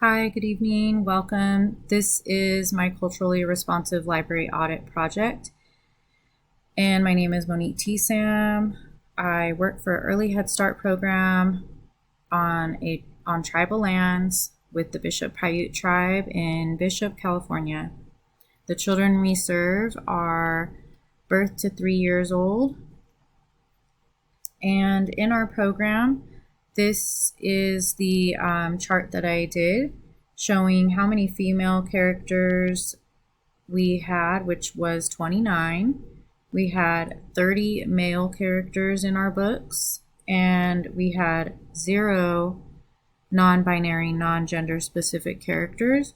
Hi, good evening. Welcome. This is my culturally responsive library audit project, and my name is Monique Tsam. I work for Early Head Start program on tribal lands with the Bishop Paiute tribe in Bishop, California. The children we serve are birth to 3 years old, and in our program, this is the chart that I did showing how many female characters we had, which was 29. We had 30 male characters in our books, and we had 0 non-binary, non-gender specific characters.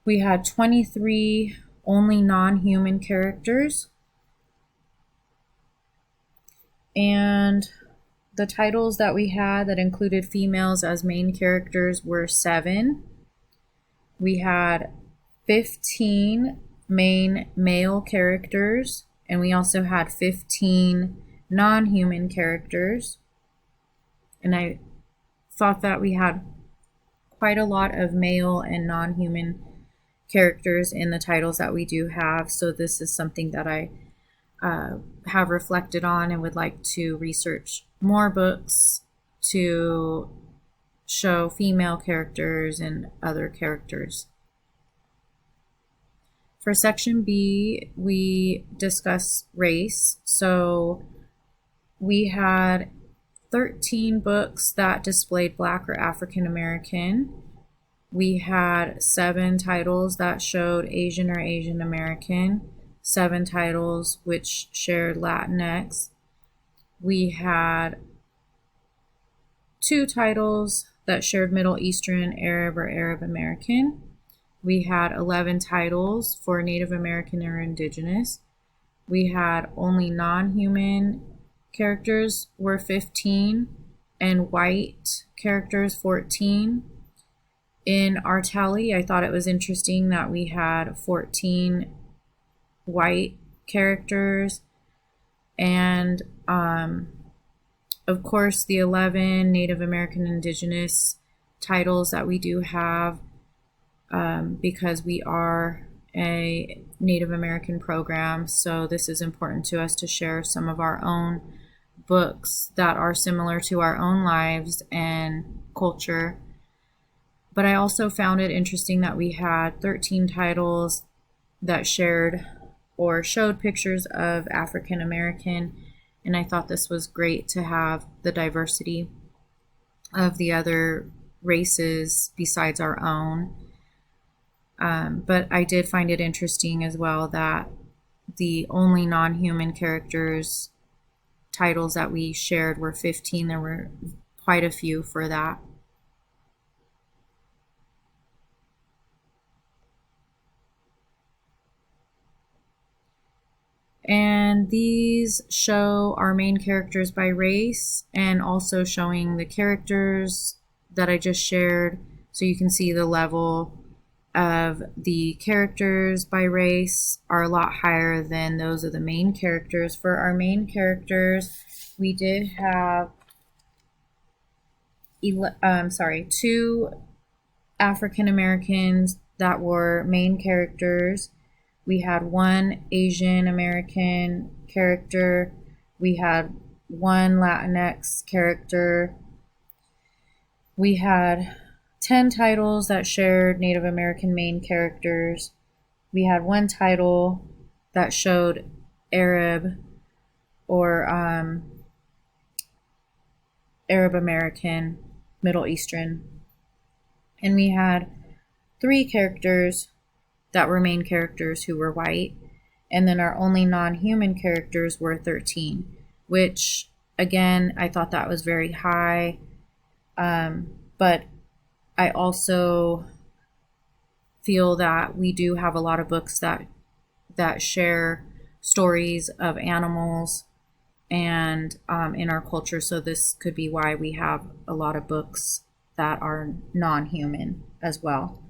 We had 23 only non-human characters, and the titles that we had that included females as main characters were 7. We had 15 main male characters, and we also had 15 non-human characters. And I thought that we had quite a lot of male and non-human characters in the titles that we do have. So this is something that I have reflected on and would like to research more books to show female characters and other characters. For section B, we discuss race. So we had 13 books that displayed Black or African American. We had 7 titles that showed Asian or Asian American, 7 titles which shared Latinx. We had 2 titles that shared Middle Eastern, Arab, or Arab American. We had 11 titles for Native American or Indigenous. We had only non-human characters were 15 and white characters 14. In our tally, I thought it was interesting that we had 14 white characters and of course the 11 Native American Indigenous titles that we do have because we are a Native American program, so this is important to us to share some of our own books that are similar to our own lives and culture. But I also found it interesting that we had 13 titles that shared or showed pictures of African American, and I thought this was great to have the diversity of the other races besides our own. But I did find it interesting as well that the only non-human characters titles that we shared were 15. There were quite a few for that. And these show our main characters by race and also showing the characters that I just shared. So you can see the level of the characters by race are a lot higher than those of the main characters. For our main characters, we did have 2 African Americans that were main characters. We had 1 Asian American character. We had 1 Latinx character. We had 10 titles that shared Native American main characters. We had 1 title that showed Arab or Arab American, Middle Eastern. And we had 3 characters that were main characters who were white. And then our only non-human characters were 13, which again, I thought that was very high. But I also feel that we do have a lot of books that share stories of animals and in our culture. So this could be why we have a lot of books that are non-human as well.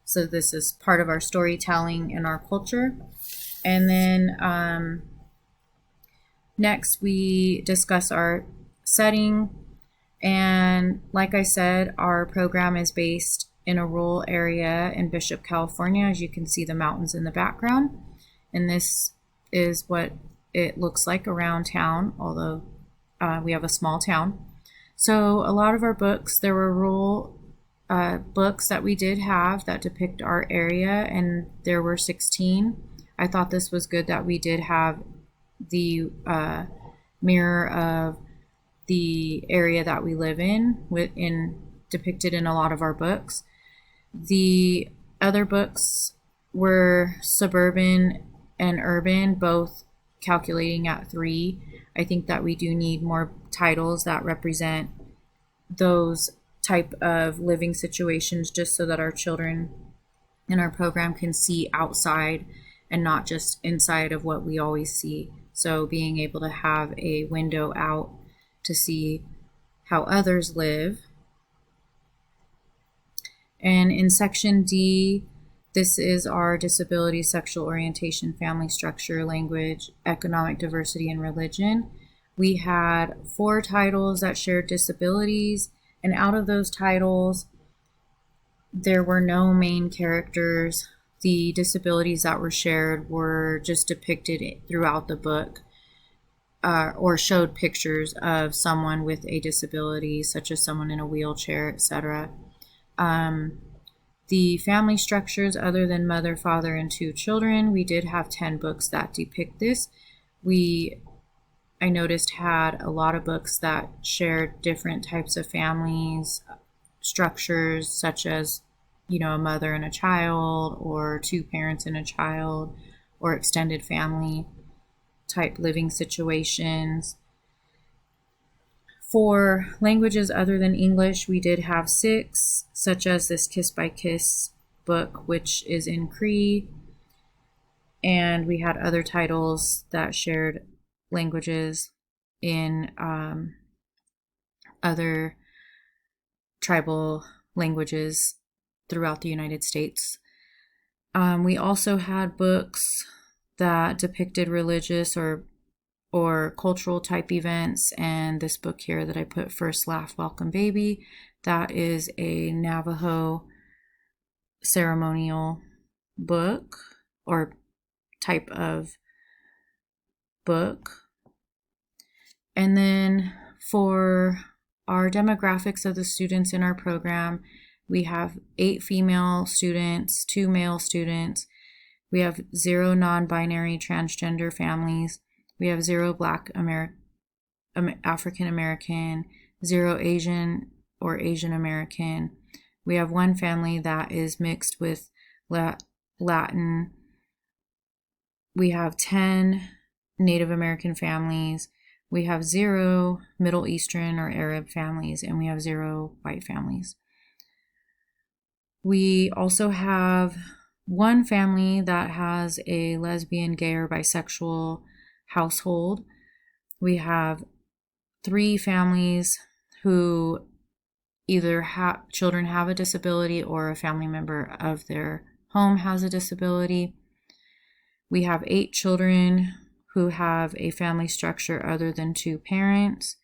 So this is part of our storytelling in our culture. And then next we discuss our setting. And like I said, our program is based in a rural area in Bishop, California. As you can see the mountains in the background. And this is what it looks like around town, although we have a small town. So a lot of our books, there were rural books that we did have that depict our area, and there were 16. I thought this was good that we did have the mirror of the area that we live in depicted in a lot of our books. The other books were suburban and urban, both calculating at 3. I think that we do need more titles that represent those type of living situations, just so that our children in our program can see outside and not just inside of what we always see. So being able to have a window out to see how others live. And in section D, this is our disability, sexual orientation, family structure, language, economic diversity, and religion. We had 4 titles that shared disabilities, and out of those titles, there were no main characters. The disabilities that were shared were just depicted throughout the book, or showed pictures of someone with a disability, such as someone in a wheelchair, etc. The family structures, other than mother, father, and 2 children, we did have 10 books that depict this. I noticed, had a lot of books that shared different types of families, structures, such as, a mother and a child, or 2 parents and a child, or extended family type living situations. For languages other than English, we did have 6, such as this Kiss by Kiss book, which is in Cree. And we had other titles that shared languages in other tribal languages throughout the United States. We also had books that depicted religious or cultural type events, and this book here that I put, First Laugh, Welcome Baby, that is a Navajo ceremonial book or type of book. And then for our demographics of the students in our program, we have 8 female students, 2 male students. We have 0 non-binary transgender families. We have 0 Black African American, 0 Asian or Asian American. We have 1 family that is mixed with Latin. We have 10 Native American families. We have 0 Middle Eastern or Arab families, and we have 0 white families. We also have 1 family that has a lesbian, gay, or bisexual household. We have 3 families who either children have a disability or a family member of their home has a disability. We have 8 children who have a family structure other than 2 parents.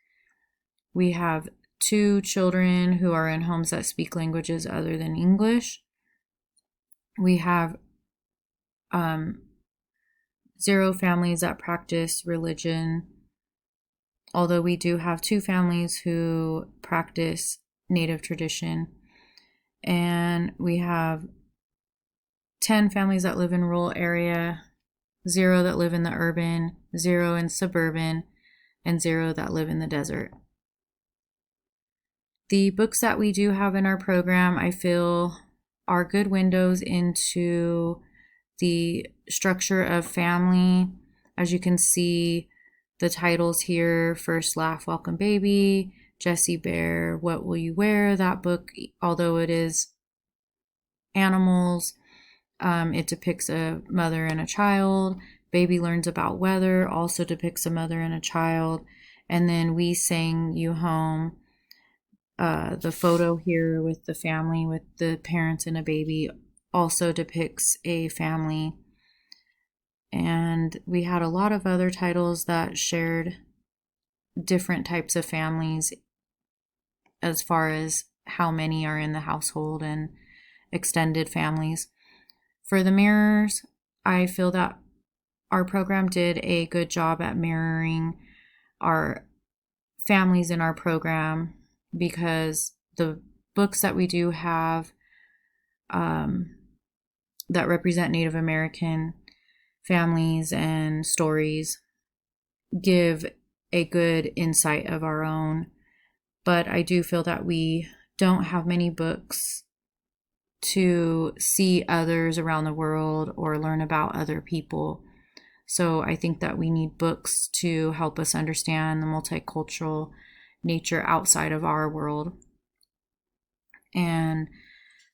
We have 2 children who are in homes that speak languages other than English. We have 0 families that practice religion, although we do have 2 families who practice Native tradition. And we have 10 families that live in rural area, 0 that live in the urban, 0 in suburban, and 0 that live in the desert. The books that we do have in our program, I feel, are good windows into the structure of family. As you can see, the titles here, First Laugh, Welcome Baby, Jessie Bear, What Will You Wear? That book, although it is animals, it depicts a mother and a child. Baby Learns About Weather also depicts a mother and a child. And then We Sang You Home. The photo here with the family, with the parents and a baby, also depicts a family. And we had a lot of other titles that shared different types of families as far as how many are in the household and extended families. For the mirrors, I feel that our program did a good job at mirroring our families in our program, because the books that we do have that represent Native American families and stories give a good insight of our own. But I do feel that we don't have many books to see others around the world or learn about other people. So I think that we need books to help us understand the multicultural nature outside of our world. And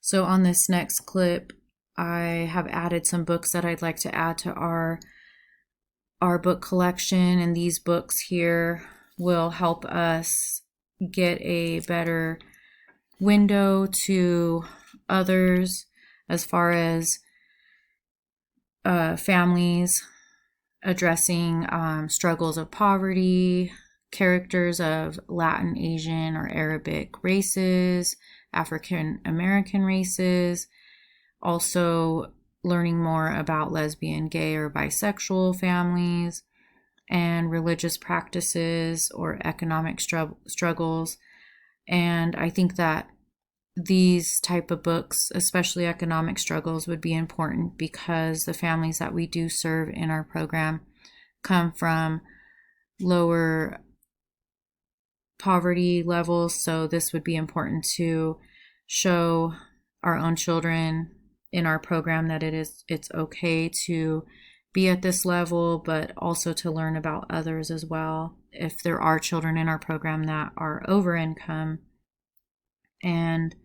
so on this next clip, I have added some books that I'd like to add to our book collection, and these books here will help us get a better window to others as far as families addressing struggles of poverty, characters of Latin, Asian, or Arabic races, African American races, also learning more about lesbian, gay, or bisexual families, and religious practices or economic struggles. And I think that these type of books, especially economic struggles, would be important because the families that we do serve in our program come from lower poverty levels. So this would be important to show our own children in our program that it's okay to be at this level, but also to learn about others as well. If there are children in our program that are over income, and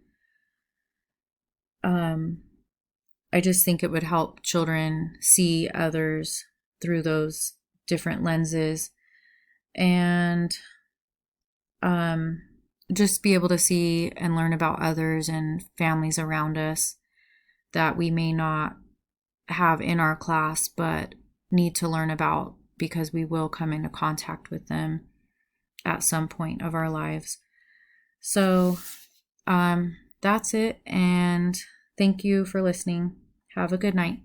I just think it would help children see others through those different lenses, and just be able to see and learn about others and families around us that we may not have in our class, but need to learn about because we will come into contact with them at some point of our lives. So that's it, and thank you for listening. Have a good night.